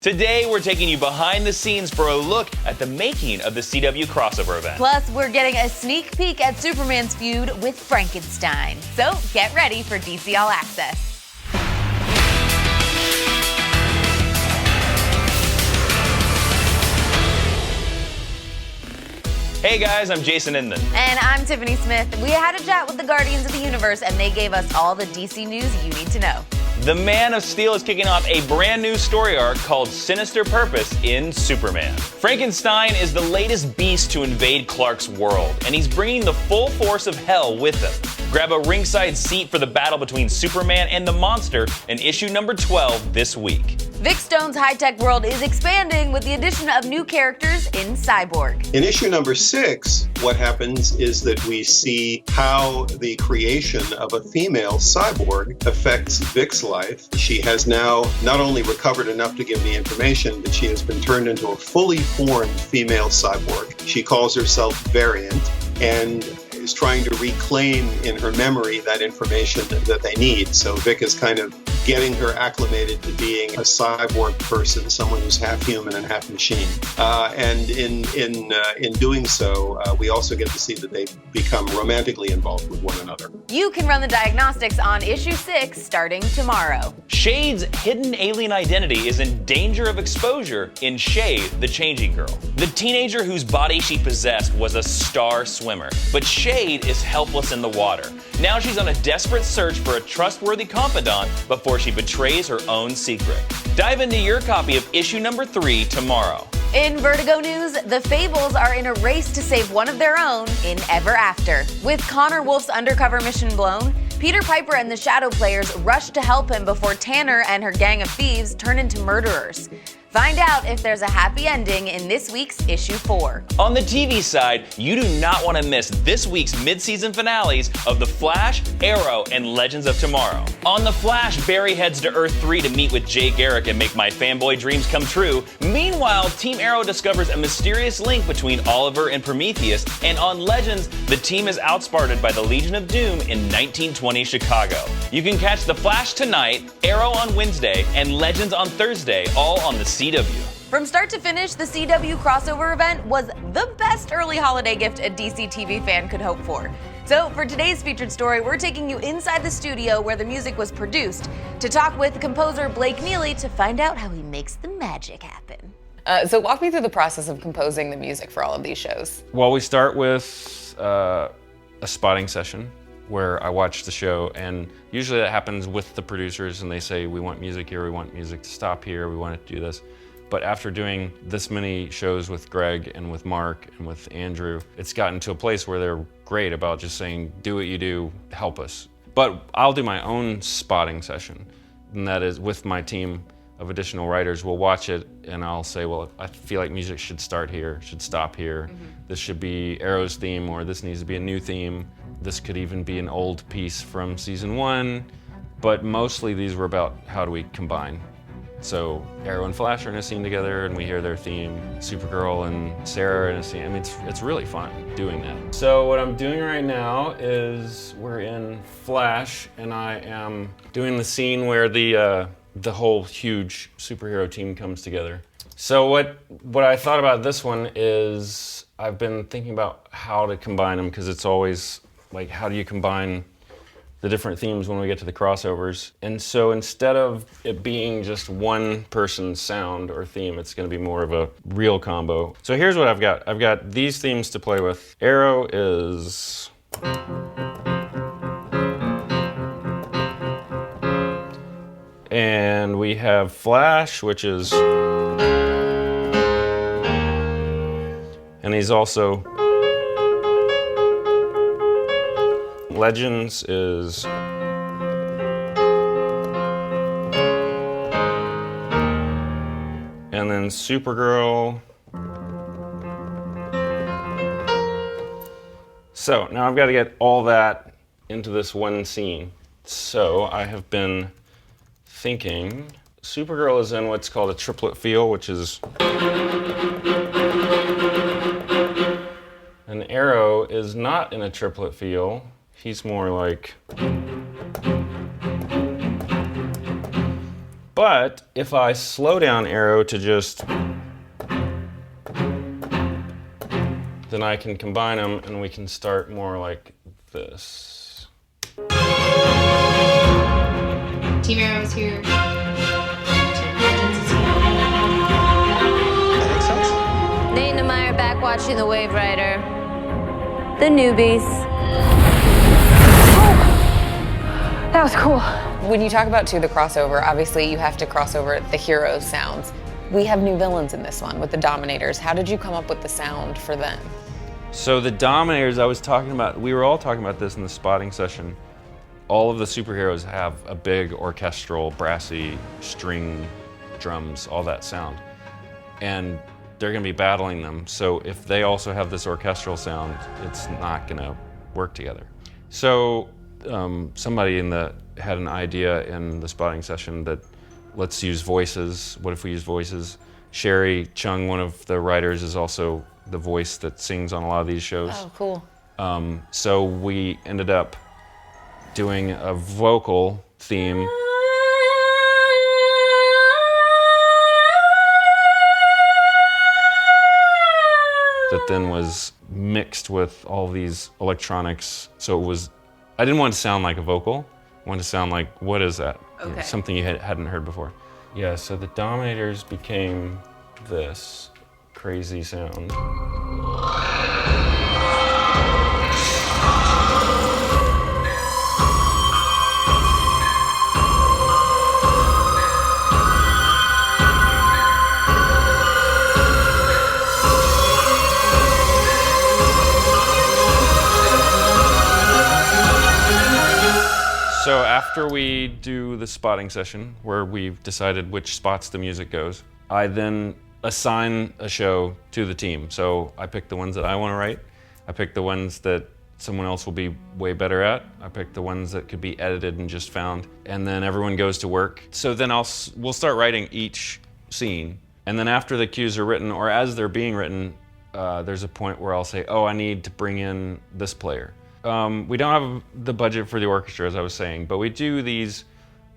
Today, we're taking you behind the scenes for a look at the making of the CW crossover event. Plus, we're getting a sneak peek at Superman's feud with Frankenstein. So get ready for DC All Access. Hey guys, I'm Jason Inman. And I'm Tiffany Smith. We had a chat with the Guardians of the Universe, and they gave us all the DC news you need to know. The Man of Steel is kicking off a brand new story arc called Sinister Purpose in Superman. Frankenstein is the latest beast to invade Clark's world, and he's bringing the full force of hell with him. Grab a ringside seat for the battle between Superman and the monster in issue number 12 this week. Vic Stone's high-tech world is expanding with the addition of new characters in Cyborg. In issue number 6, what happens is that we see how the creation of a female cyborg affects Vic's life. She has now not only recovered enough to give the information, but she has been turned into a fully formed female cyborg. She calls herself Variant and is trying to reclaim in her memory that information that they need. So Vic is kind of getting her acclimated to being a cyborg person, someone who's half human and half machine. And in doing so, we also get to see that they become romantically involved with one another. You can run the diagnostics on issue 6 starting tomorrow. Shade's hidden alien identity is in danger of exposure in Shade, the Changing Girl. The teenager whose body she possessed was a star swimmer, but Shade is helpless in the water. Now she's on a desperate search for a trustworthy confidant before she betrays her own secret. Dive into your copy of issue number 3 tomorrow. In Vertigo news, the Fables are in a race to save one of their own in Ever After. With Connor Wolf's undercover mission blown, Peter Piper and the Shadow Players rush to help him before Tanner and her gang of thieves turn into murderers. Find out if there's a happy ending in this week's issue 4. On the TV side, you do not want to miss this week's mid-season finales of The Flash, Arrow, and Legends of Tomorrow. On The Flash, Barry heads to Earth 3 to meet with Jay Garrick and make my fanboy dreams come true. Meanwhile, Team Arrow discovers a mysterious link between Oliver and Prometheus, and on Legends, the team is outsmarted by the Legion of Doom in 1920 Chicago. You can catch The Flash tonight, Arrow on Wednesday, and Legends on Thursday, all on the CW. From start to finish, the CW crossover event was the best early holiday gift a DCTV fan could hope for. So for today's featured story, we're taking you inside the studio where the music was produced to talk with composer Blake Neeley to find out how he makes the magic happen. So walk me through the process of composing the music for all of these shows. Well, we start with a spotting session where I watch the show, and usually that happens with the producers, and they say, we want music here, we want music to stop here, we want it to do this. But after doing this many shows with Greg and with Mark and with Andrew, it's gotten to a place where they're great about just saying, do what you do, help us. But I'll do my own spotting session, and that is with my team of additional writers. We'll watch it and I'll say, well, I feel like music should start here, should stop here. This should be Arrow's theme, or this needs to be a new theme. This could even be an old piece from season 1, but mostly these were about how do we combine. So Arrow and Flash are in a scene together and we hear their theme. Supergirl and Sarah are in a scene. I mean, it's really fun doing that. So what I'm doing right now is we're in Flash and I am doing the scene where the whole huge superhero team comes together. So what I thought about this one is I've been thinking about how to combine them, because it's always like, how do you combine the different themes when we get to the crossovers? And so instead of it being just one person's sound or theme, it's going to be more of a real combo. So here's what I've got. I've got these themes to play with. Arrow is... And we have Flash, which is... And he's also... Legends is... And then Supergirl. So now I've got to get all that into this one scene. So I have been thinking, Supergirl is in what's called a triplet feel, which is... An Arrow is not in a triplet feel. He's more like... But if I slow down Arrow to just... then I can combine them and we can start more like this. Team Arrow is here. Nate and I are back watching The Wave Rider. The newbies. Oh, that was cool. When you talk about, too, the crossover, obviously you have to cross over the heroes' sounds. We have new villains in this one with the Dominators. How did you come up with the sound for them? So the Dominators, I was talking about, we were all talking about this in the spotting session. All of the superheroes have a big orchestral, brassy, string, drums, all that sound. And they're gonna be battling them. So if they also have this orchestral sound, it's not gonna work together. So somebody had an idea in the spotting session that let's use voices. What if we use voices? Sherry Chung, one of the writers, is also the voice that sings on a lot of these shows. Oh, cool. So we ended up doing a vocal theme. That then was mixed with all these electronics. So it was, I didn't want it to sound like a vocal. I wanted to sound like, what is that? Okay. You know, something you hadn't heard before. Yeah, so the Dominators became this crazy sound. So after we do the spotting session, where we've decided which spots the music goes, I then assign a show to the team. So I pick the ones that I want to write. I pick the ones that someone else will be way better at. I pick the ones that could be edited and just found. And then everyone goes to work. So then we'll start writing each scene. And then after the cues are written, or as they're being written, there's a point where I'll say, oh, I need to bring in this player. We don't have the budget for the orchestra, as I was saying, but we do these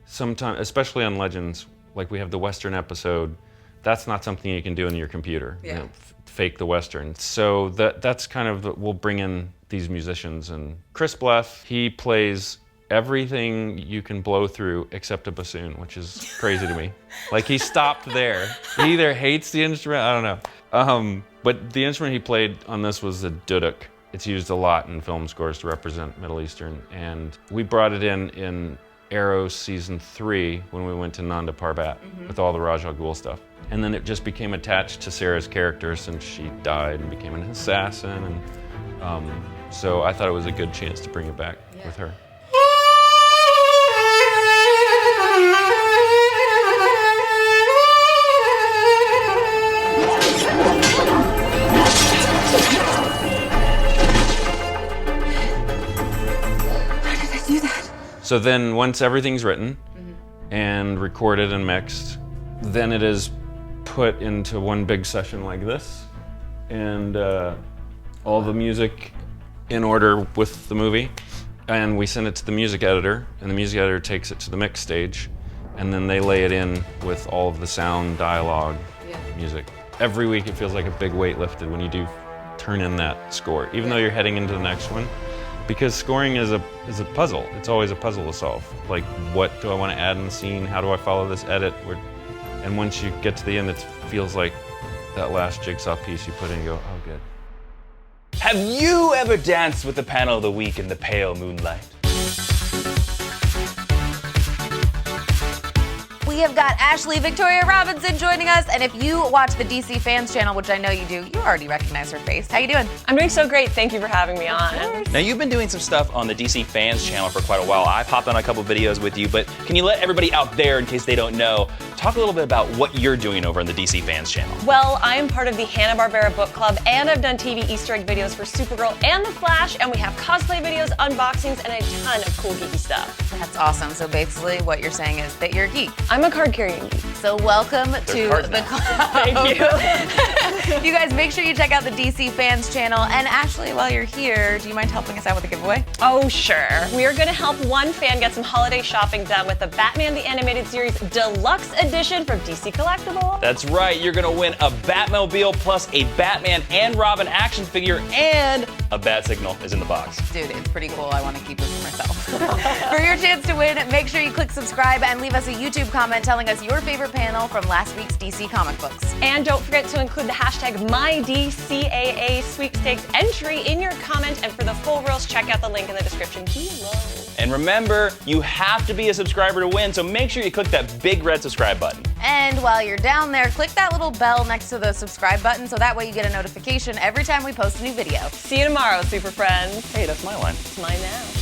sometimes, especially on Legends, like we have the Western episode. That's not something you can do in your computer, Yeah. you know, fake the Western. So that's kind of, we'll bring in these musicians. And Chris Bleth, he plays everything you can blow through except a bassoon, which is crazy to me. Like, he stopped there. He either hates the instrument, I don't know. But the instrument he played on this was the duduk. It's used a lot in film scores to represent Middle Eastern, and we brought it in Arrow season 3 when we went to Nanda Parbat with all the Raj Al Ghul stuff. And then it just became attached to Sarah's character since she died and became an assassin, and so I thought it was a good chance to bring it back with her. So then once everything's written and recorded and mixed, then it is put into one big session like this, and all the music in order with the movie, and we send it to the music editor, and the music editor takes it to the mix stage, and then they lay it in with all of the sound, dialogue, music. Every week it feels like a big weight lifted when you do turn in that score, even though you're heading into the next one. Because scoring is a puzzle. It's always a puzzle to solve. Like, what do I want to add in the scene? How do I follow this edit? And once you get to the end, it feels like that last jigsaw piece you put in and go, oh, good. Have you ever danced with the panel of the week in the pale moonlight? We have got Ashley Victoria Robinson joining us, and if you watch the DC Fans channel, which I know you do, you already recognize her face. How you doing? I'm doing so great. Thank you for having me on. Now, you've been doing some stuff on the DC Fans channel for quite a while. I've hopped on a couple videos with you, but can you let everybody out there, in case they don't know, talk a little bit about what you're doing over on the DC Fans channel? Well, I am part of the Hanna-Barbera Book Club, and I've done TV Easter egg videos for Supergirl and The Flash, and we have cosplay videos, unboxings, and a ton of cool geeky stuff. That's awesome. So basically what you're saying is that you're a geek. I'm a card-carrying geek. So welcome to cards the now. club. Thank you. You guys, make sure you check out the DC Fans channel. And Ashley, while you're here, do you mind helping us out with a giveaway? Oh, sure. We are going to help one fan get some holiday shopping done with the Batman the Animated Series Deluxe Edition from DC Collectibles. That's right, you're gonna win a Batmobile plus a Batman and Robin action figure, and a bat signal is in the box. Dude, it's pretty cool. I want to keep this for myself. For your chance to win, make sure you click subscribe and leave us a YouTube comment telling us your favorite panel from last week's DC comic books. And don't forget to include the hashtag MyDCAA sweepstakes entry in your comment. And for the full rules, check out the link in the description below. And remember, you have to be a subscriber to win, so make sure you click that big red subscribe button. And while you're down there, click that little bell next to the subscribe button so that way you get a notification every time we post a new video. See you tomorrow, super friends. Hey, that's my line. It's mine now.